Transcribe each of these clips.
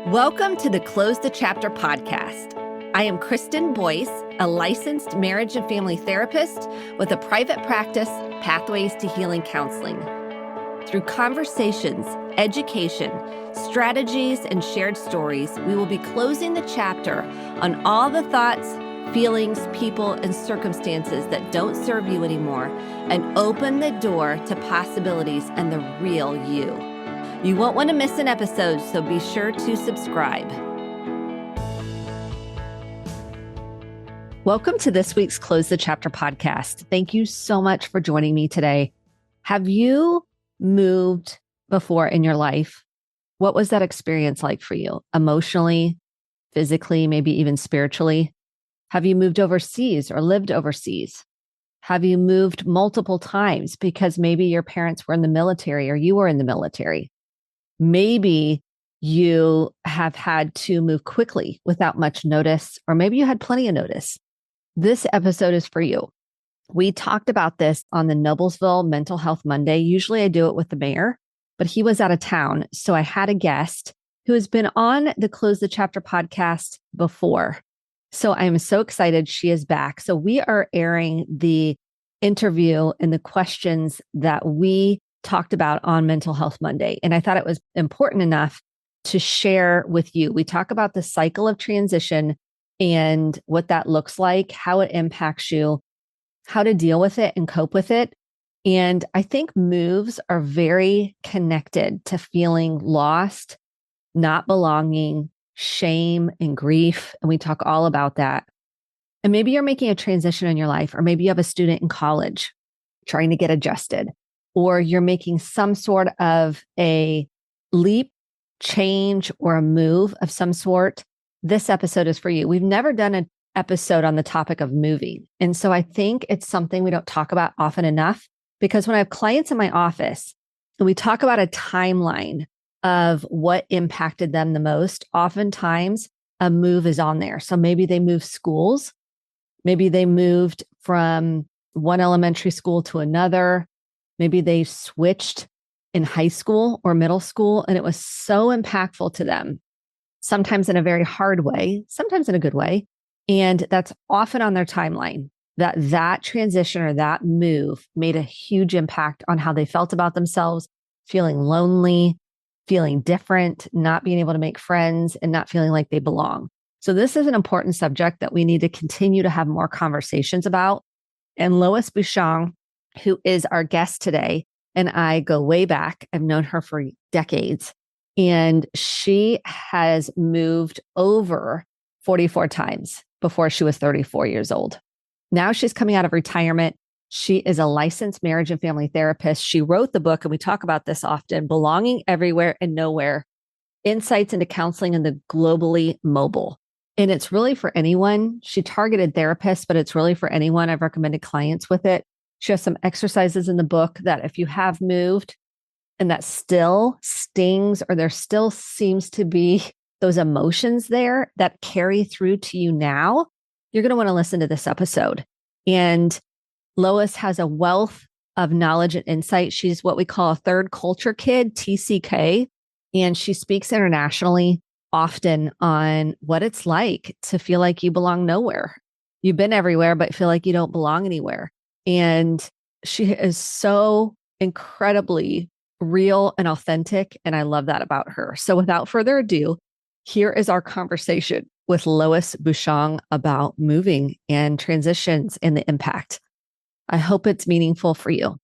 Welcome to the Close the Chapter podcast. I am Kristen Boyce, a licensed marriage and family therapist with a private practice, Pathways to Healing Counseling. Through conversations, education, strategies, and shared stories, we will be closing the chapter on all the thoughts, feelings, people, and circumstances that don't serve you anymore and open the door to possibilities and the real you. You won't want to miss an episode, so be sure to subscribe. Welcome to this week's Close the Chapter podcast. Thank you so much for joining me today. Have you moved before in your life? What was that experience like for you? Emotionally, physically, maybe even spiritually? Have you moved overseas or lived overseas? Have you moved multiple times because maybe your parents were in the military or you were in the military? Maybe you have had to move quickly without much notice, or maybe you had plenty of notice. This episode is for you. We talked about this on the Noblesville Mental Health Monday. Usually I do it with the mayor, but he was out of town. So I had a guest who has been on the Close the Chapter podcast before. So I'm so excited she is back. So we are airing the interview and the questions that we talked about on Mental Health Monday. And I thought it was important enough to share with you. We talk about the cycle of transition and what that looks like, how it impacts you, how to deal with it and cope with it. And I think moves are very connected to feeling lost, not belonging, shame and grief. And we talk all about that. And maybe you're making a transition in your life, or maybe you have a student in college trying to get adjusted, or you're making some sort of a leap, change, or a move of some sort. This episode is for you. We've never done an episode on the topic of moving. And so I think it's something we don't talk about often enough, because when I have clients in my office and we talk about a timeline of what impacted them the most, oftentimes a move is on there. So maybe they moved schools. Maybe they moved from one elementary school to another. Maybe they switched in high school or middle school, and it was so impactful to them, sometimes in a very hard way, sometimes in a good way. And that's often on their timeline, that transition or that move made a huge impact on how they felt about themselves, feeling lonely, feeling different, not being able to make friends, and not feeling like they belong. So this is an important subject that we need to continue to have more conversations about. And Lois Bouchong, who is our guest today, and I go way back. I've known her for decades, and she has moved over 44 times before she was 34 years old. Now she's coming out of retirement. She is a licensed marriage and family therapist. She wrote the book, and we talk about this often, Belonging Everywhere and Nowhere, Insights into Counseling and the Globally Mobile. And it's really for anyone. She targeted therapists, but it's really for anyone. I've recommended clients with it. She has some exercises in the book that if you have moved and that still stings, or there still seems to be those emotions there that carry through to you now, you're going to want to listen to this episode. And Lois has a wealth of knowledge and insight. She's what we call a third culture kid, TCK, and she speaks internationally often on what it's like to feel like you belong nowhere. You've been everywhere, but feel like you don't belong anywhere. And she is so incredibly real and authentic. And I love that about her. So without further ado, here is our conversation with Lois Bouchong about moving and transitions and the impact. I hope it's meaningful for you.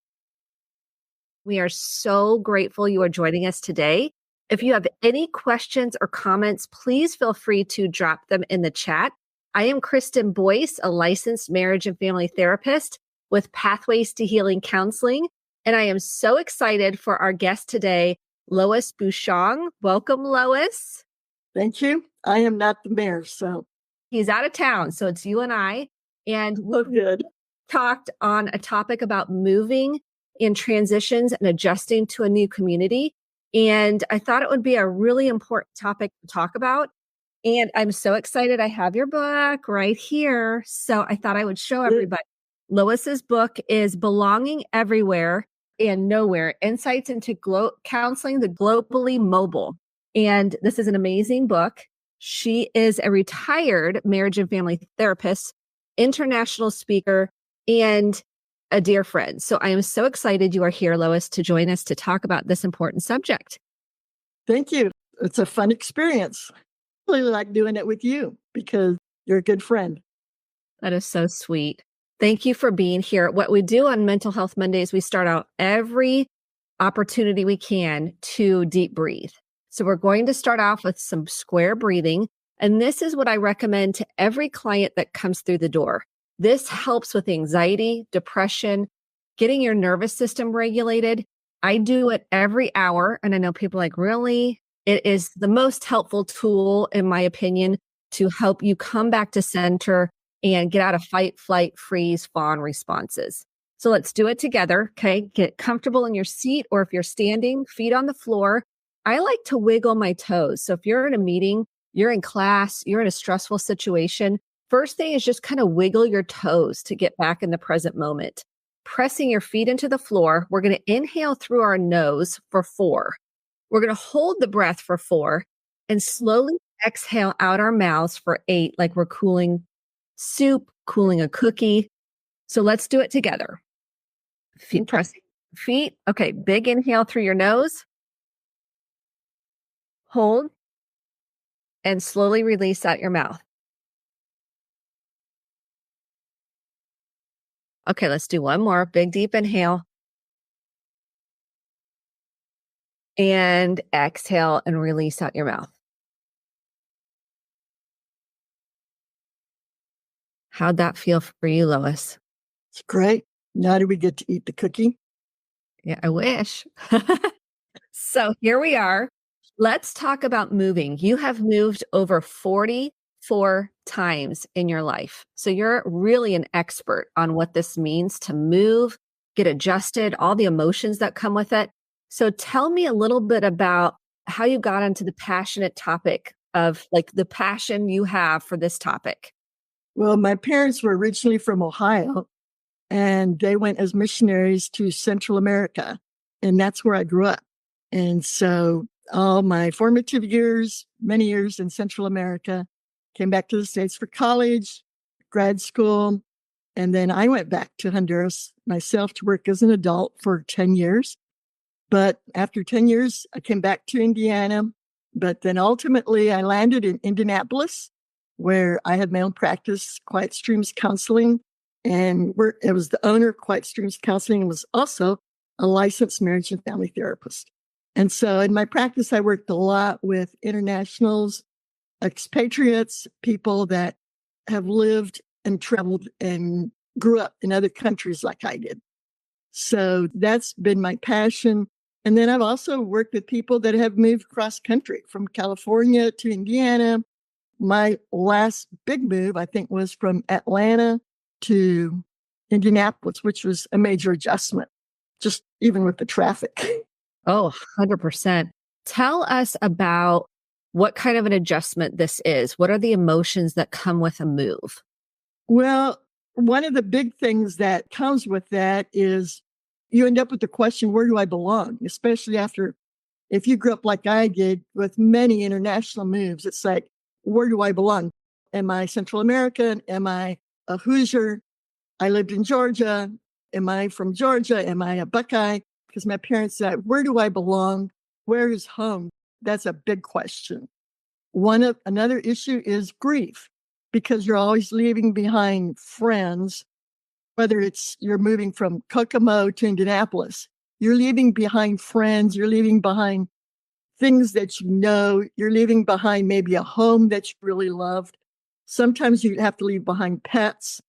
We are so grateful you are joining us today. If you have any questions or comments, please feel free to drop them in the chat. I am Kristen Boyce, a licensed marriage and family therapist with Pathways to Healing Counseling. And I am so excited for our guest today, Lois Bouchong. Welcome, Lois. Thank you. I am not the mayor, so. He's out of town, so it's you and I. And we talked on a topic about moving and transitions and adjusting to a new community. And I thought it would be a really important topic to talk about. And I'm so excited. I have your book right here. So I thought I would show everybody. Lois's book is Belonging Everywhere and Nowhere, Insights into Counseling the Globally Mobile. And this is an amazing book. She is a retired marriage and family therapist, international speaker, and a dear friend. So I am so excited you are here, Lois, to join us to talk about this important subject. Thank you. It's a fun experience. I really like doing it with you because you're a good friend. That is so sweet. Thank you for being here. What we do on Mental Health Mondays, we start out every opportunity we can to deep breathe. So we're going to start off with some square breathing. And this is what I recommend to every client that comes through the door. This helps with anxiety, depression, getting your nervous system regulated. I do it every hour. And I know people are like, really? It is the most helpful tool, in my opinion, to help you come back to center and get out of fight, flight, freeze, fawn responses. So let's do it together. Okay. Get comfortable in your seat, or if you're standing, feet on the floor. I like to wiggle my toes. So if you're in a meeting, you're in class, you're in a stressful situation, first thing is just kind of wiggle your toes to get back in the present moment. Pressing your feet into the floor. We're going to inhale through our nose for 4. We're going to hold the breath for 4 and slowly exhale out our mouths for 8, like we're cooling soup, cooling a cookie. So let's do it together. Feet pressing feet. Okay, big inhale through your nose. Hold and slowly release out your mouth. Okay, let's do one more. Big deep inhale. And exhale and release out your mouth. How'd that feel for you, Lois? It's great. Now do we get to eat the cookie? Yeah, I wish. So here we are. Let's talk about moving. You have moved over 44 times in your life. So you're really an expert on what this means to move, get adjusted, all the emotions that come with it. So tell me a little bit about how you got into the passionate topic of, like, the passion you have for this topic. Well, my parents were originally from Ohio, and they went as missionaries to Central America, and that's where I grew up. And so all my formative years, many years in Central America, came back to the States for college, grad school, and then I went back to Honduras myself to work as an adult for 10 years. But after 10 years, I came back to Indiana. But then ultimately, I landed in Indianapolis, where I had my own practice, Quiet Streams Counseling. And it was the owner of Quiet Streams Counseling and was also a licensed marriage and family therapist. And so in my practice, I worked a lot with internationals, expatriates, people that have lived and traveled and grew up in other countries like I did. So that's been my passion. And then I've also worked with people that have moved cross country from California to Indiana. My last big move, I think, was from Atlanta to Indianapolis, which was a major adjustment, just even with the traffic. Oh, 100%. Tell us about what kind of an adjustment this is. What are the emotions that come with a move? Well, one of the big things that comes with that is you end up with the question, where do I belong? Especially after, if you grew up like I did with many international moves, it's like, where do I belong? Am I Central American? Am I a Hoosier? I lived in Georgia. Am I from Georgia? Am I a Buckeye? Because my parents said, where do I belong? Where is home? That's a big question. Another issue is grief, because you're always leaving behind friends, whether it's you're moving from Kokomo to Indianapolis, you're leaving behind friends, you're leaving behind things that you know, you're leaving behind maybe a home that you really loved. Sometimes you have to leave behind pets.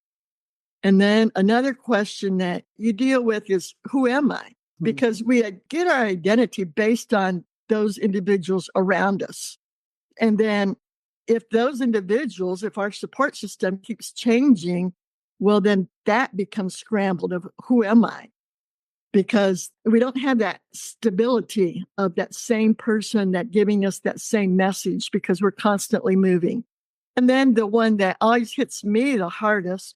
And then another question that you deal with is, who am I? Because we get our identity based on those individuals around us. And then if those individuals, if our support system keeps changing, well, then that becomes scrambled of who am I? Because we don't have that stability of that same person that giving us that same message, because we're constantly moving. And then the one that always hits me the hardest,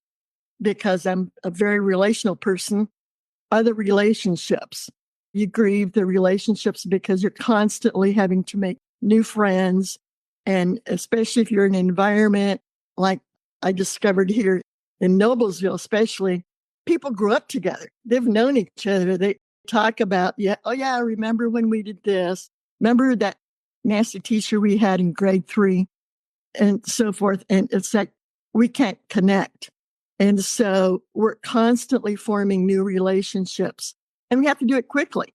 because I'm a very relational person, are the relationships. You grieve the relationships because you're constantly having to make new friends. And especially if you're in an environment like I discovered here in Noblesville, especially, people grew up together. They've known each other. They talk about, yeah, oh yeah, I remember when we did this. Remember that nasty teacher we had in grade 3 and so forth. And it's like, we can't connect. And so we're constantly forming new relationships, and we have to do it quickly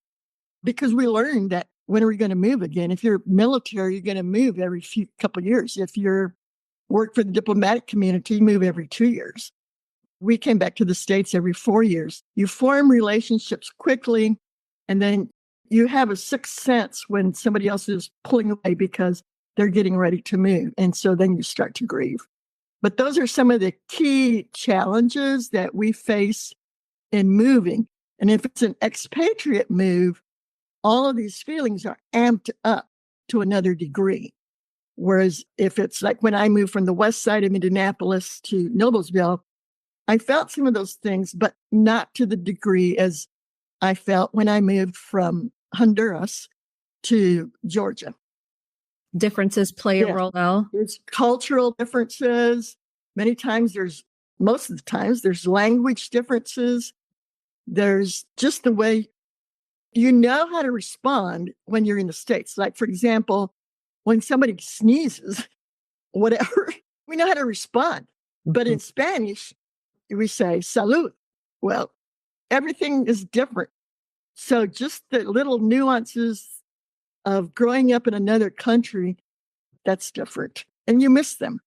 because we learned that when are we going to move again? If you're military, you're going to move every couple of years. If you're work for the diplomatic community, you move every 2 years. We came back to the States every 4 years. You form relationships quickly, and then you have a sixth sense when somebody else is pulling away because they're getting ready to move. And so then you start to grieve. But those are some of the key challenges that we face in moving. And if it's an expatriate move, all of these feelings are amped up to another degree. Whereas if it's like when I moved from the west side of Indianapolis to Noblesville, I felt some of those things, but not to the degree as I felt when I moved from Honduras to Georgia. Differences play a role though. There's cultural differences. Most of the times, there's language differences. There's just the way you know how to respond when you're in the States. Like, for example, when somebody sneezes, whatever, we know how to respond. But in Spanish, we say salud. Well, everything is different. So just the little nuances of growing up in another country, that's different. And you miss them.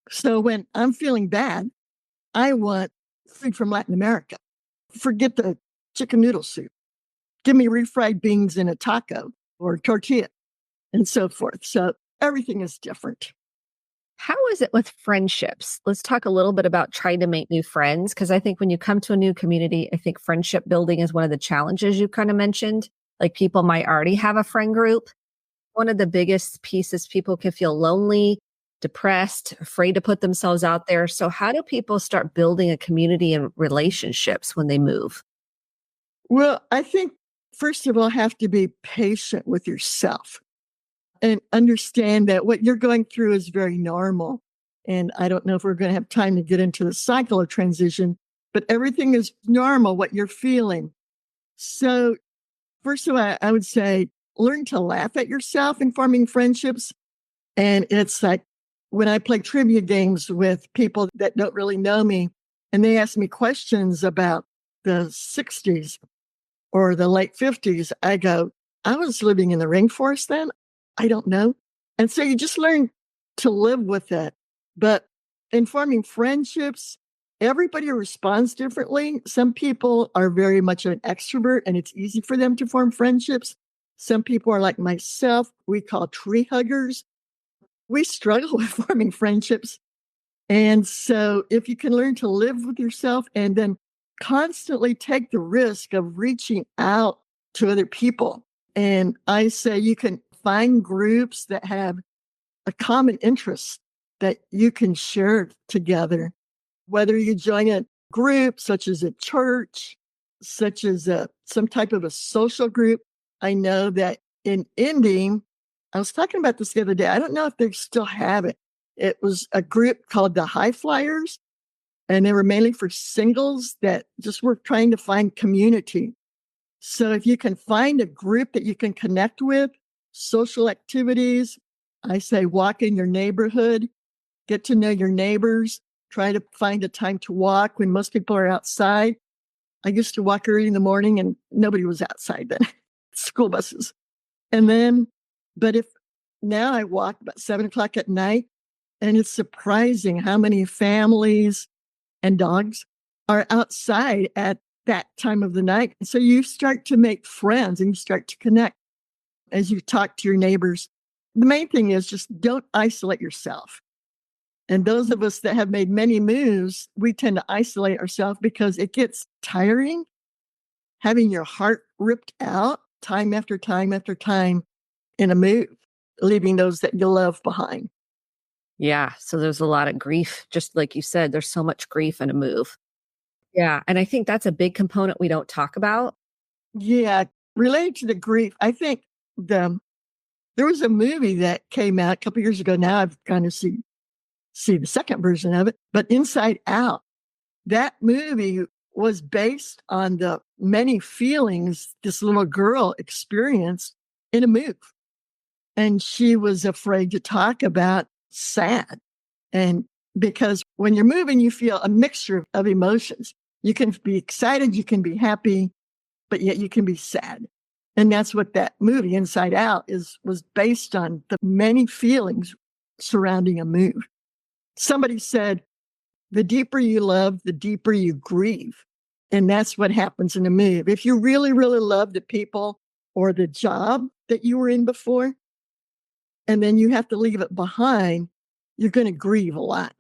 So when I'm feeling bad, I want food from Latin America. Forget the chicken noodle soup. Give me refried beans in a taco or tortilla and so forth. So everything is different. How is it with friendships? Let's talk a little bit about trying to make new friends, because I think when you come to a new community, I think friendship building is one of the challenges you kind of mentioned. Like people might already have a friend group. One of the biggest pieces, people can feel lonely, depressed, afraid to put themselves out there. So how do people start building a community and relationships when they move? Well, I think, first of all, have to be patient with yourself and understand that what you're going through is very normal. And I don't know if we're going to have time to get into the cycle of transition, but everything is normal, what you're feeling. So first of all, I would say, learn to laugh at yourself in forming friendships. And it's like when I play trivia games with people that don't really know me, and they ask me questions about the 60s or the late 50s, I go, I was living in the rainforest then. I don't know. And so you just learn to live with it. But in forming friendships, everybody responds differently. Some people are very much an extrovert and it's easy for them to form friendships. Some people are like myself, we call tree huggers. We struggle with forming friendships. And so if you can learn to live with yourself and then constantly take the risk of reaching out to other people. And I say you can find groups that have a common interest that you can share together, whether you join a group such as a church, such as some type of a social group. I know that in Indy, I was talking about this the other day. I don't know if they still have it. It was a group called the High Flyers, and they were mainly for singles that just were trying to find community. So if you can find a group that you can connect with, social activities, I say walk in your neighborhood, get to know your neighbors, try to find a time to walk when most people are outside. I used to walk early in the morning and nobody was outside then, school buses. But if now I walk about 7:00 at night, and it's surprising how many families and dogs are outside at that time of the night. So you start to make friends and you start to connect as you talk to your neighbors. The main thing is just don't isolate yourself. And those of us that have made many moves, we tend to isolate ourselves because it gets tiring having your heart ripped out time after time after time in a move, leaving those that you love behind. Yeah. So there's a lot of grief. Just like you said, there's so much grief in a move. Yeah. And I think that's a big component we don't talk about. Yeah. Related to the grief, I think the There was a movie that came out a couple years ago. Now I've kind of see the second version of it, but Inside Out. That movie was based on the many feelings this little girl experienced in a move. And she was afraid to talk about sad. And because when you're moving, you feel a mixture of emotions. You can be excited, you can be happy, but yet you can be sad. And that's what that movie, Inside Out, was based on, the many feelings surrounding a move. Somebody said, the deeper you love, the deeper you grieve. And that's what happens in a move. If you really, really love the people or the job that you were in before, and then you have to leave it behind, you're going to grieve a lot.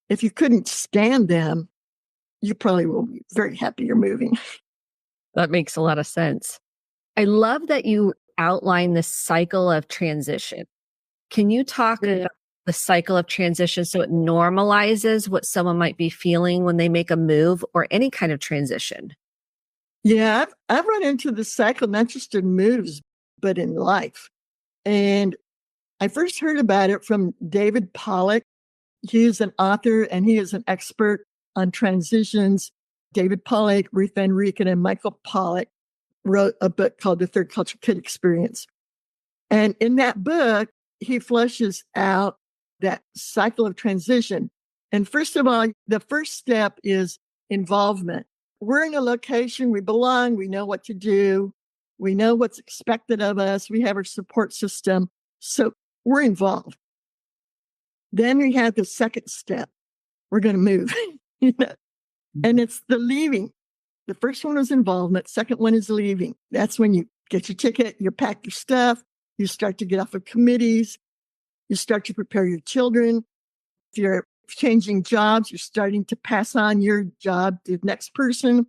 If you couldn't stand them, you probably will be very happy you're moving. That makes a lot of sense. I love that you outline the cycle of transition. Can you talk about the cycle of transition so it normalizes what someone might be feeling when they make a move or any kind of transition? Yeah, I've run into the cycle, not just in moves, but in life. And I first heard about it from David Pollock. He is an author and he is an expert on transitions. David Pollock, Ruth Van Reken, and Michael Pollock wrote a book called The Third Culture Kid Experience. And in that book, he fleshes out that cycle of transition. And first of all, the first step is involvement. We're in a location, we belong, we know what to do, we know what's expected of us, we have our support system. So we're involved. Then we have the second step. We're going to move. And it's the leaving. The first one is involvement. Second one is leaving. That's when you get your ticket, you pack your stuff, you start to get off of committees, you start to prepare your children. If you're changing jobs, you're starting to pass on your job to the next person.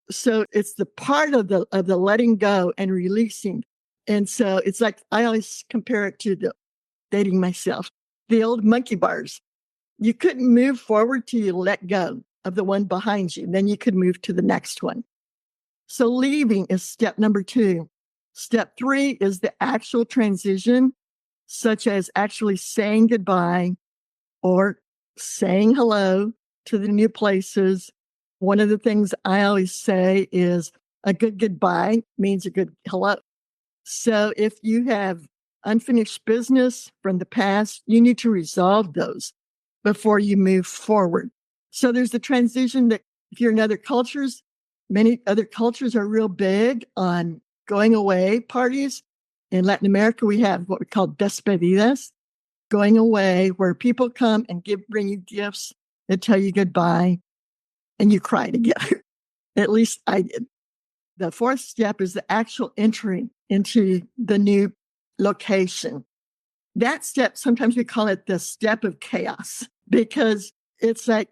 So it's the part of the letting go and releasing. And so it's like, I always compare it to dating myself, the old monkey bars. You couldn't move forward till you let go of the one behind you. Then you could move to the next one. So leaving is step number 2. Step 3 is the actual transition, such as actually saying goodbye or saying hello to the new places. One of the things I always say is a good goodbye means a good hello. So if you have unfinished business from the past, you need to resolve those before you move forward. So there's the transition that if you're in other cultures, many other cultures are real big on going away parties. In Latin America, we have what we call despedidas, going away, where people come and bring you gifts that tell you goodbye, and you cry together. At least I did. The fourth step is the actual entry into the new location. That step, sometimes we call it the step of chaos, because it's like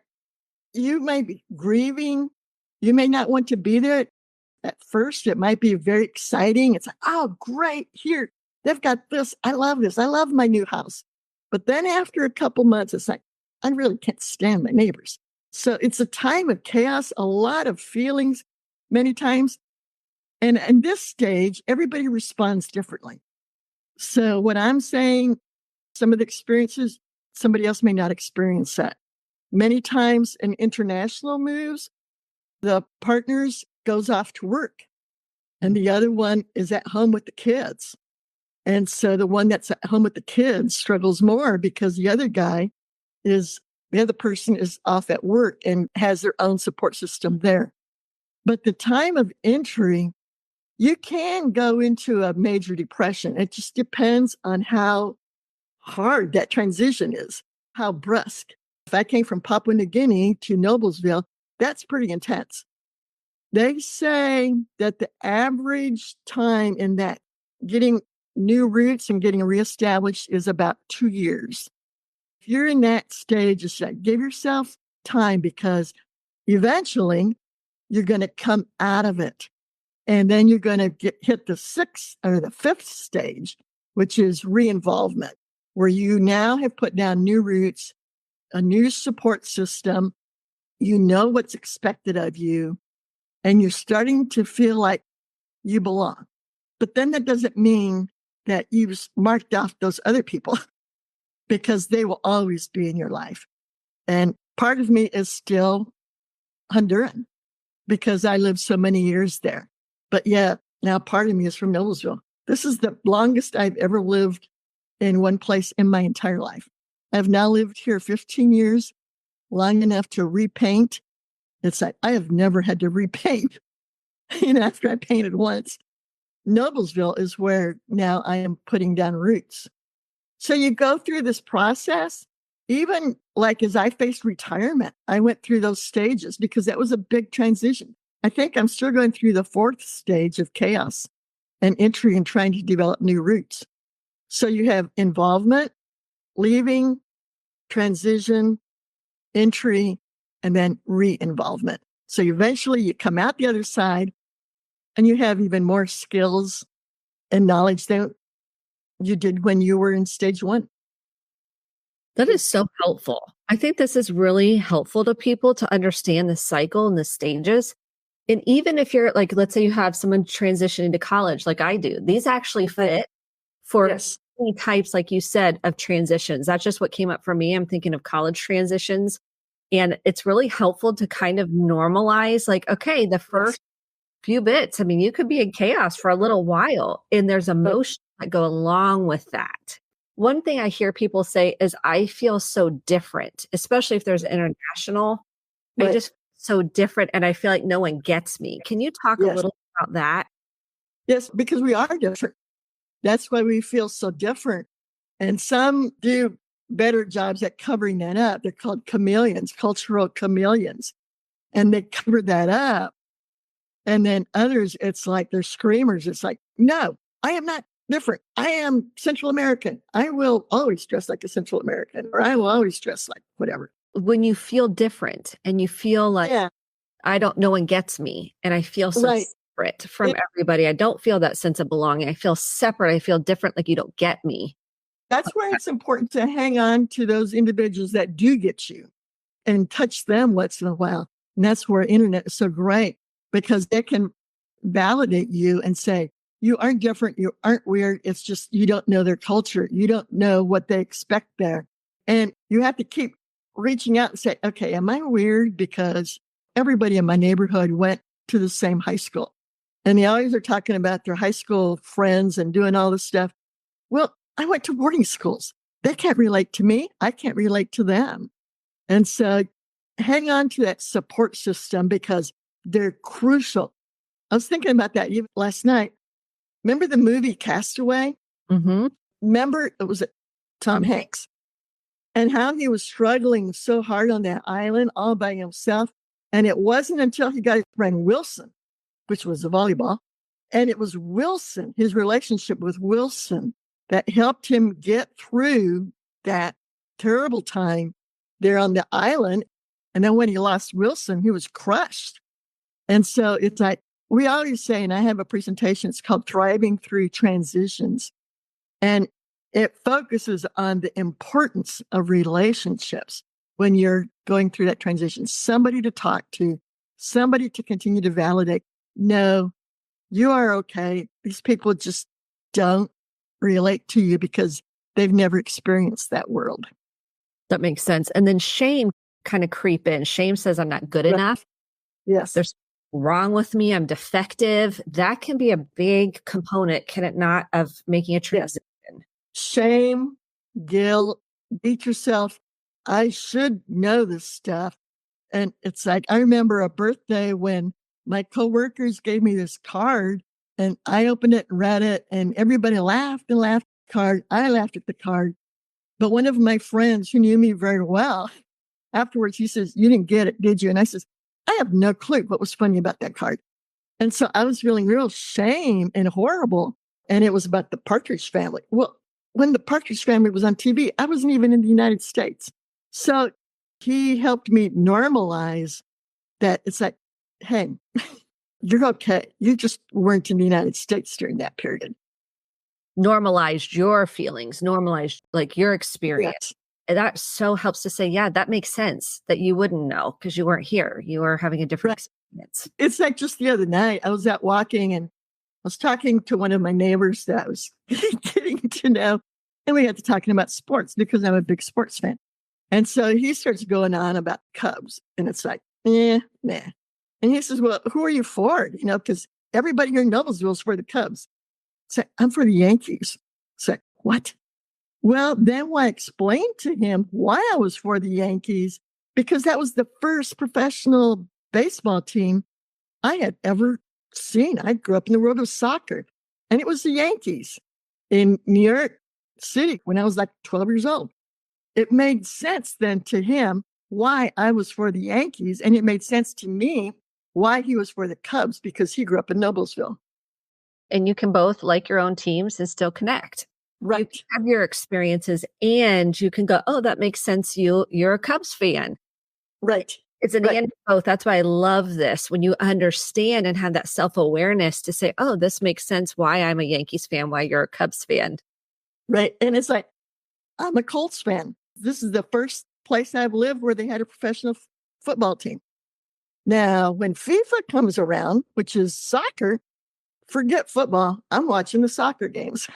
you may be grieving. You may not want to be there. At first, it might be very exciting. It's like, oh, great. Here, they've got this. I love this. I love my new house. But then after a couple months, it's like, I really can't stand my neighbors. So it's a time of chaos, a lot of feelings many times. And in this stage, everybody responds differently. So what I'm saying, some of the experiences, somebody else may not experience that. Many times in international moves, the partners goes off to work and the other one is at home with the kids. And so the one that's at home with the kids struggles more because the other person is off at work and has their own support system there. But the time of entry, you can go into a major depression. It just depends on how hard that transition is, how brusque. If I came from Papua New Guinea to Noblesville, that's pretty intense. They say that the average time in that getting new roots and getting reestablished is about 2 years. If you're in that stage, it's like, give yourself time because eventually you're going to come out of it. And then you're going to hit the 6th or the 5th stage, which is re-involvement, where you now have put down new roots, a new support system. You know what's expected of you, and you're starting to feel like you belong. But then that doesn't mean that you've marked off those other people because they will always be in your life. And part of me is still Honduran because I lived so many years there. But yeah, now part of me is from Noblesville. This is the longest I've ever lived in one place in my entire life. I've now lived here 15 years, long enough to repaint. It's like I have never had to repaint, after I painted once. Noblesville is where now I am putting down roots. So you go through this process, even like as I faced retirement, I went through those stages because that was a big transition. I think I'm still going through the fourth stage of chaos and entry and trying to develop new roots. So you have involvement, leaving, transition, entry, and then re-involvement. So eventually you come out the other side and you have even more skills and knowledge than you did when you were in stage one. That is so helpful. I think this is really helpful to people to understand the cycle and the stages. And even if you're like, let's say you have someone transitioning to college like I do, these actually fit for many types, like you said, of transitions. That's just what came up for me. I'm thinking of college transitions. And it's really helpful to kind of normalize, like, okay, the first few bits, I mean, you could be in chaos for a little while, and there's emotions that go along with that. One thing I hear people say is, I feel so different, especially if there's international. I just feel so different, and I feel like no one gets me. Can you talk a little about that? Yes, because we are different. That's why we feel so different. And some do better jobs at covering that up. They're called chameleons, cultural chameleons. And they cover that up. And then others, it's like they're screamers. It's like, no, I am not different. I am Central American. I will always dress like a Central American, or I will always dress like whatever. When you feel different and you feel like, no one gets me, and I feel so separate from everybody. I don't feel that sense of belonging. I feel separate. I feel different, like you don't get me. That's where it's important to hang on to those individuals that do get you and touch them once in a while. And that's where internet is so great, because they can validate you and say, you aren't different. You aren't weird. It's just, you don't know their culture. You don't know what they expect there. And you have to keep reaching out and say, okay, am I weird? Because everybody in my neighborhood went to the same high school. And they always are talking about their high school friends and doing all this stuff. Well, I went to boarding schools. They can't relate to me. I can't relate to them. And so hang on to that support system because they're crucial. I was thinking about that even last night. Remember the movie Castaway? Mm-hmm. Remember, it was Tom Hanks, and how he was struggling so hard on that island all by himself. And it wasn't until he got his friend Wilson, which was a volleyball. And it was Wilson, his relationship with Wilson, that helped him get through that terrible time there on the island. And then when he lost Wilson, he was crushed. And so it's like, we always say, and I have a presentation, it's called Thriving Through Transitions. And it focuses on the importance of relationships when you're going through that transition. Somebody to talk to, somebody to continue to validate. No, you are okay. These people just don't relate to you because they've never experienced that world. That makes sense. And then shame kind of creep in. Shame says I'm not good enough. Yes. There's wrong with me. I'm defective. That can be a big component, can it not, of making a transition? Yes. Shame, guilt, beat yourself. I should know this stuff. And it's like, I remember a birthday when my coworkers gave me this card and I opened it and read it and everybody laughed and laughed at the card. I laughed at the card. But one of my friends who knew me very well, afterwards, he says, you didn't get it, did you? And I says, I have no clue what was funny about that card. And so I was feeling real shame and horrible. And it was about the Partridge Family. Well, when the Partridge Family was on TV, I wasn't even in the United States. So he helped me normalize that. It's like, hey, you're okay. You just weren't in the United States during that period. Normalized your feelings, normalized like your experience. Yes. And that so helps to say, yeah, that makes sense that you wouldn't know because you weren't here. You were having a different experience. It's like just the other night, I was out walking and I was talking to one of my neighbors that was And we got to talking about sports because I'm a big sports fan. And so he starts going on about Cubs. And it's like, nah. And he says, well, who are you for? Because everybody here in Noblesville is for the Cubs. So I'm for the Yankees. So what? Well, then I explained to him why I was for the Yankees, because that was the first professional baseball team I had ever seen. I grew up in the world of soccer, and it was the Yankees in New York City when I was like 12 years old. It made sense then to him why I was for the Yankees, and it made sense to me why he was for the Cubs, because he grew up in Noblesville. And you can both like your own teams and still connect. Right. You have your experiences and you can go, oh, that makes sense. You're a Cubs fan. Right. It's an and both. That's why I love this. When you understand and have that self-awareness to say, oh, this makes sense why I'm a Yankees fan, why you're a Cubs fan. Right. And it's like, I'm a Colts fan. This is the first place I've lived where they had a professional football team. Now, when FIFA comes around, which is soccer, forget football. I'm watching the soccer games.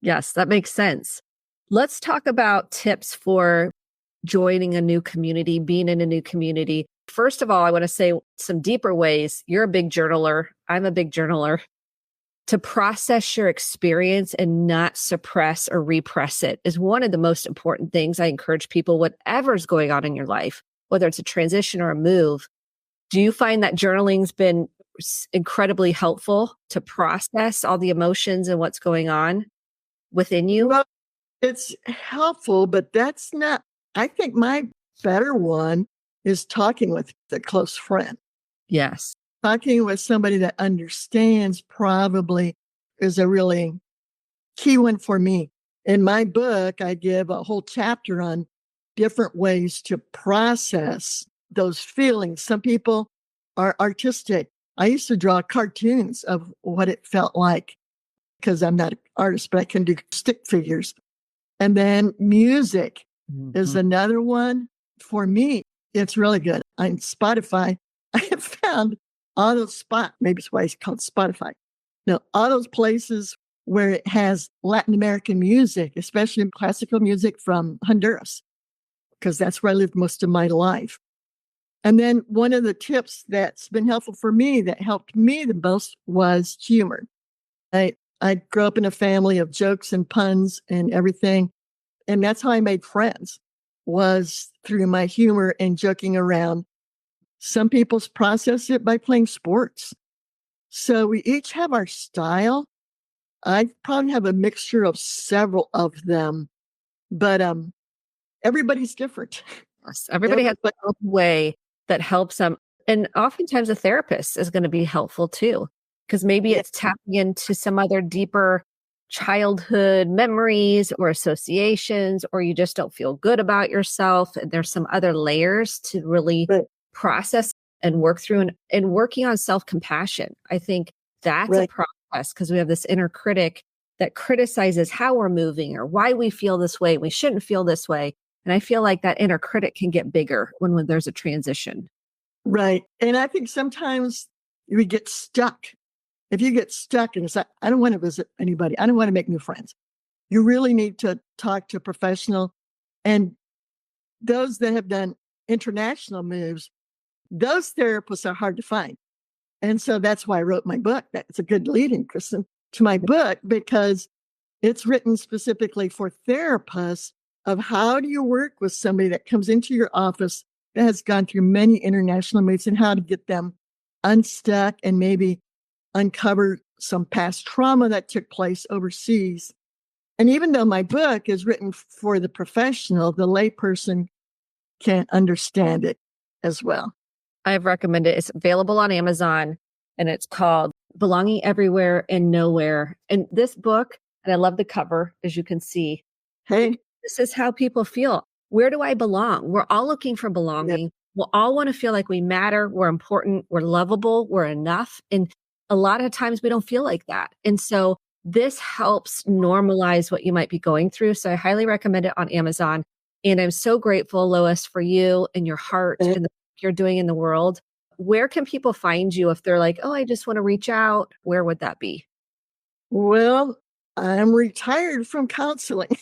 Yes, that makes sense. Let's talk about tips for joining a new community, being in a new community. First of all, I want to say some deeper ways. You're a big journaler. I'm a big journaler. To process your experience and not suppress or repress it is one of the most important things. I encourage people, whatever's going on in your life, whether it's a transition or a move. Do you find that journaling's been incredibly helpful to process all the emotions and what's going on within you? Well, it's helpful, but that's not, I think my better one is talking with a close friend. Yes. Talking with somebody that understands probably is a really key one for me. In my book, I give a whole chapter on different ways to process those feelings. Some people are artistic. I used to draw cartoons of what it felt like because I'm not an artist, but I can do stick figures. And then music is another one. For me, it's really good. On Spotify, I have found all those maybe it's why it's called Spotify. All those places where it has Latin American music, especially classical music from Honduras, because that's where I lived most of my life. And then one of the tips that's been helpful for me, that helped me the most, was humor. I grew up in a family of jokes and puns and everything. And that's how I made friends, was through my humor and joking around. Some people process it by playing sports. So we each have our style. I probably have a mixture of several of them, but everybody's different. Yes, everybody has a way that helps them. And oftentimes a therapist is going to be helpful too, because maybe it's tapping into some other deeper childhood memories or associations, or you just don't feel good about yourself. And there's some other layers to really process and work through, and working on self-compassion. I think that's a process, because we have this inner critic that criticizes how we're moving or why we feel this way. We shouldn't feel this way. And I feel like that inner critic can get bigger when there's a transition. Right. And I think sometimes we get stuck. If you get stuck and it's like, I don't want to visit anybody, I don't want to make new friends, you really need to talk to a professional. And those that have done international moves, those therapists are hard to find. And so that's why I wrote my book. That's a good lead-in, Kristen, to my book, because it's written specifically for therapists of how do you work with somebody that comes into your office that has gone through many international moves, and how to get them unstuck and maybe uncover some past trauma that took place overseas. And even though my book is written for the professional, the layperson can understand it as well. I've recommended it. It's available on Amazon, and it's called Belonging Everywhere and Nowhere. And this book, and I love the cover, as you can see. Hey, this is how people feel. Where do I belong? We're all looking for belonging. Yep. We'll all want to feel like we matter, we're important, we're lovable, we're enough. And a lot of times we don't feel like that. And so this helps normalize what you might be going through. So I highly recommend it on Amazon. And I'm so grateful, Lois, for you and your heart and the work you're doing in the world. Where can people find you if they're like, oh, I just want to reach out? Where would that be? Well, I'm retired from counseling.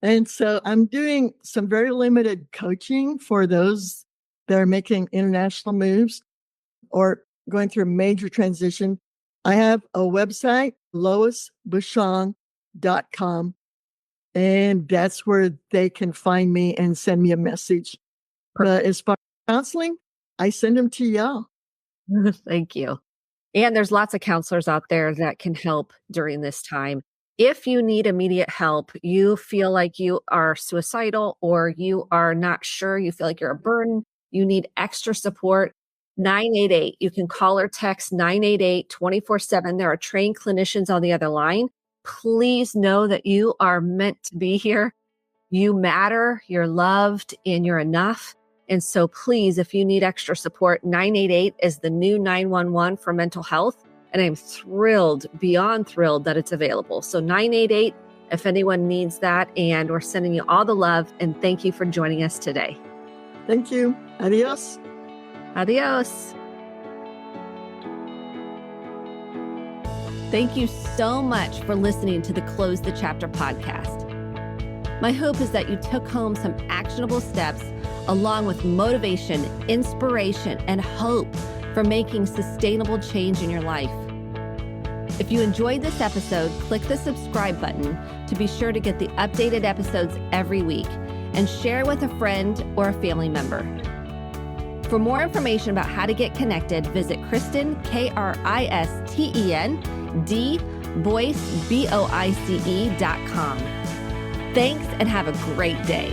And so I'm doing some very limited coaching for those that are making international moves or going through a major transition. I have a website, loisbushong.com, and that's where they can find me and send me a message. But as far as counseling, I send them to y'all. Thank you. And there's lots of counselors out there that can help during this time. If you need immediate help, you feel like you are suicidal or you are not sure, you feel like you're a burden, you need extra support, 988. You can call or text 988 24/7. There are trained clinicians on the other line. Please know that you are meant to be here. You matter, you're loved, and you're enough. And so please, if you need extra support, 988 is the new 911 for mental health. And I'm thrilled, beyond thrilled that it's available. So 988, if anyone needs that. And we're sending you all the love. And thank you for joining us today. Thank you. Adios. Adios. Thank you so much for listening to the Close the Chapter podcast. My hope is that you took home some actionable steps along with motivation, inspiration, and hope for making sustainable change in your life. If you enjoyed this episode, click the subscribe button to be sure to get the updated episodes every week and share with a friend or a family member. For more information about how to get connected, visit Kristen, KRISTEN, Boyce, BOICE.com. Thanks and have a great day.